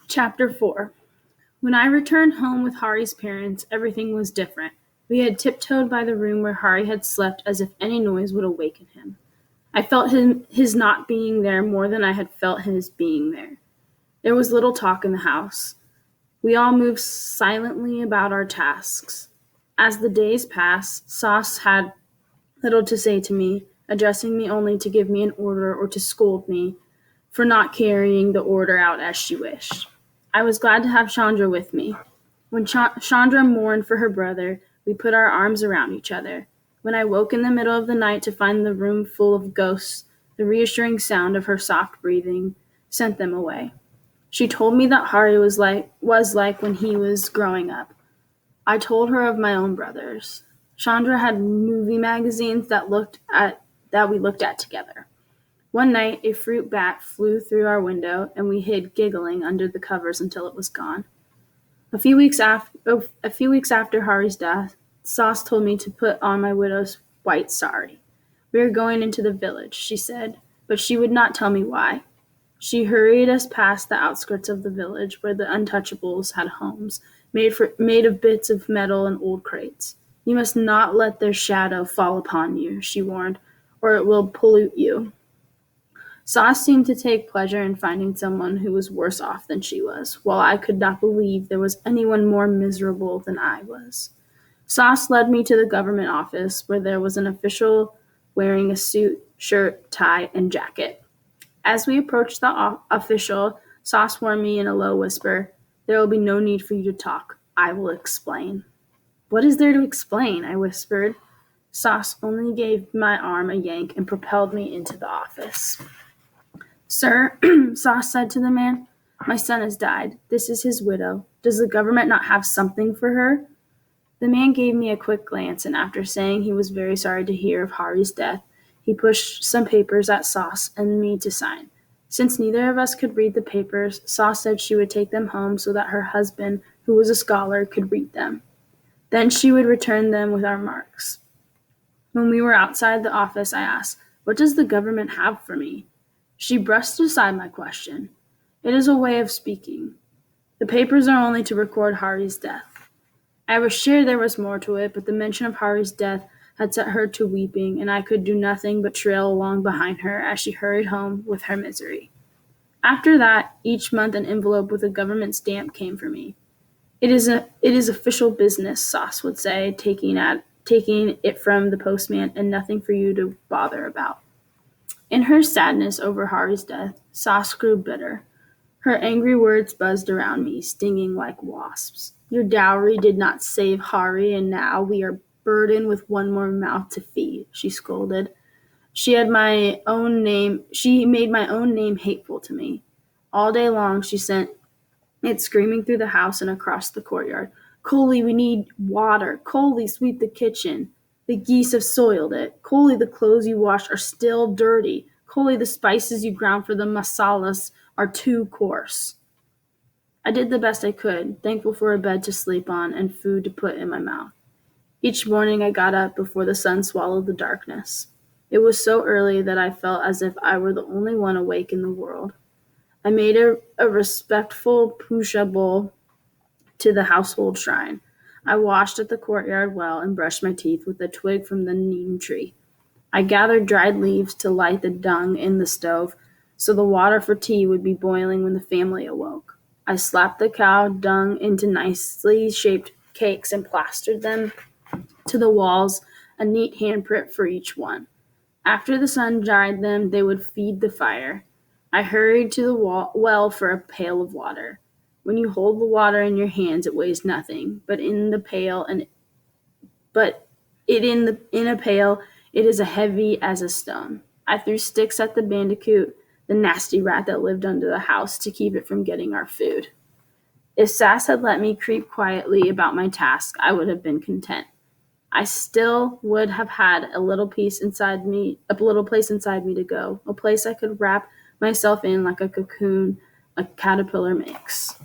Chapter 4. When I returned home with Hari's parents, everything was different. We had tiptoed by the room where Hari had slept as if any noise would awaken him. I felt his not being there more than I had felt his being there. There was little talk in the house. We all moved silently about our tasks. As the days passed, Sauce had little to say to me, addressing me only to give me an order or to scold me for not carrying the order out as she wished. I was glad to have Chandra with me. When Chandra mourned for her brother, we put our arms around each other. When I woke in the middle of the night to find the room full of ghosts, the reassuring sound of her soft breathing sent them away. She told me that Hari was like when he was growing up. I told her of my own brothers. Chandra had movie magazines that we looked at together. One night, a fruit bat flew through our window, and we hid giggling under the covers until it was gone. A few weeks after Hari's death, Sauce told me to put on my widow's white sari. We are going into the village, she said, but she would not tell me why. She hurried us past the outskirts of the village where the untouchables had homes, made of bits of metal and old crates. You must not let their shadow fall upon you, she warned, or it will pollute you. Sauce seemed to take pleasure in finding someone who was worse off than she was, while I could not believe there was anyone more miserable than I was. Sauce led me to the government office, where there was an official wearing a suit, shirt, tie, and jacket. As we approached the official, Sauce warned me in a low whisper, "There will be no need for you to talk. I will explain." "What is there to explain?" I whispered. Sauce only gave my arm a yank and propelled me into the office. "Sir," Sauce said to the man, "my son has died. This is his widow. Does the government not have something for her?" The man gave me a quick glance, and after saying he was very sorry to hear of Hari's death, he pushed some papers at Sauce and me to sign. Since neither of us could read the papers, Sauce said she would take them home so that her husband, who was a scholar, could read them. Then she would return them with our marks. When we were outside the office, I asked, "What does the government have for me?" She brushed aside my question. "It is a way of speaking. The papers are only to record Hari's death." I was sure there was more to it, but the mention of Hari's death had set her to weeping, and I could do nothing but trail along behind her as she hurried home with her misery. After that, each month an envelope with a government stamp came for me. It is official business," Sauce would say, taking it from the postman, "and nothing for you to bother about." In her sadness over Hari's death, Sauce grew bitter. Her angry words buzzed around me, stinging like wasps. "Your dowry did not save Hari, and now we are burdened with one more mouth to feed," she scolded. She made my own name hateful to me. All day long she sent it screaming through the house and across the courtyard. "Coley, we need water. Coley, sweep the kitchen. The geese have soiled it. Coley, the clothes you washed are still dirty. Coley, the spices you ground for the masalas are too coarse." I did the best I could, thankful for a bed to sleep on and food to put in my mouth. Each morning I got up before the sun swallowed the darkness. It was so early that I felt as if I were the only one awake in the world. I made a respectful puja bowl to the household shrine. I washed at the courtyard well and brushed my teeth with a twig from the neem tree. I gathered dried leaves to light the dung in the stove, so the water for tea would be boiling when the family awoke. I slapped the cow dung into nicely shaped cakes and plastered them to the walls, a neat handprint for each one. After the sun dried them, they would feed the fire. I hurried to the well for a pail of water. When you hold the water in your hands, it weighs nothing, but in a pail, it is as heavy as a stone. I threw sticks at the bandicoot, the nasty rat that lived under the house, to keep it from getting our food. If Sass had let me creep quietly about my task, I would have been content. I still would have had a little place inside me to go, a place I could wrap myself in like a cocoon a caterpillar makes.